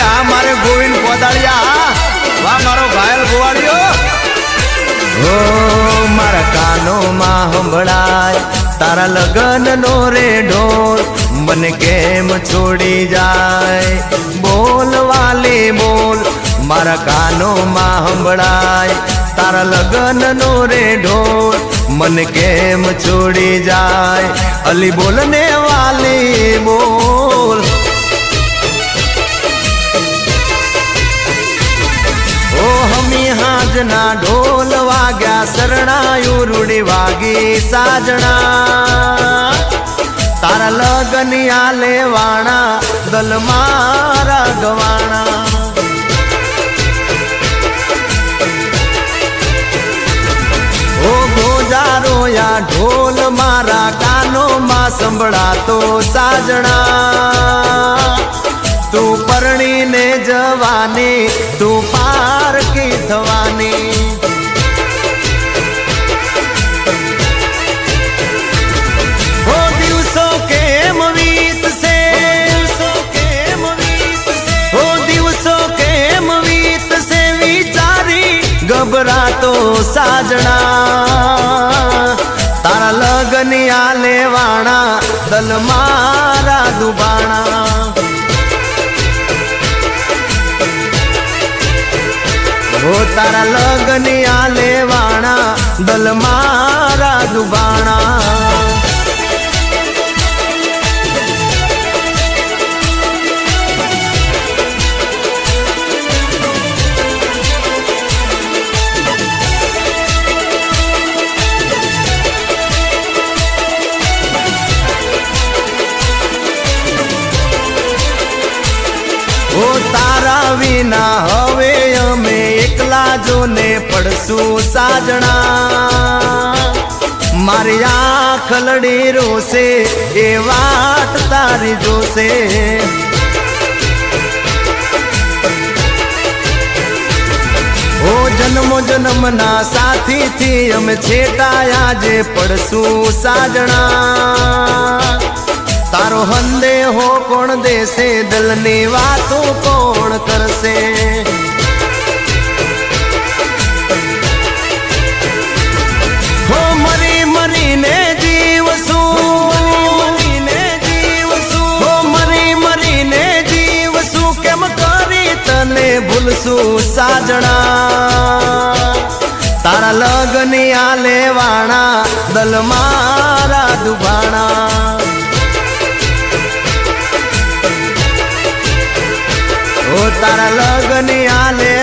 હા મારે ગોવિંદ પોદાળિયા વાહ મારો ઘાયલ ગોવાળિયો ઓ મારા કાનોમાં સંભળાય તારા લગન નો રે ઢોલ મને કેમ છોડી જાય બોલ વાલી બોલ મારા કાનોમાં સંભળાય તારા લગન નો રે ઢોલ મને કેમ છોડી જાય અલી બોલ ને વાલી બોલ ઓ હમી હાજના ઢોલ વાગ્યા શરણાયું રૂડી વાગી સાજણા તારા લગનિયા લેવાણા દલ મારા ગવાણા ઓ ગોજારો યા ઢોલ મારા કાનોમાં સંભળાતો સાજણા તું પરણીને જવાની તું પારકી થવાની ઓ દિવસો કેમ વીતશે ઓ દિવસો કેમ વીતશે વિચારી ગભરાતો સાજણા તારા લગનિયા લેવાણા દલ મારા દુબાણા ઓ તારા લગનિયા લેવાણા દલ મારા દુબાણા ઓ તારા વિના હવે અમે એકલા જોને પડશું સાજણા મારી આંખ લડી રોશે એ વાટ તારી જોશે ઓ જન્મો જન્મના સાથીથી અમે છેટાયા જે પડશું સાજણા તારો હંદેહો કોણ દેશે દલની વાતો કોણ કરશે હો મરી મરીને જીવશું હો મરી મરીને જીવશું કેમ કરી તને ભૂલશું સાજણા તારા લગનિયા લેવાણા દલ મારા દુભાણા ઓ તારા લગનિયા લે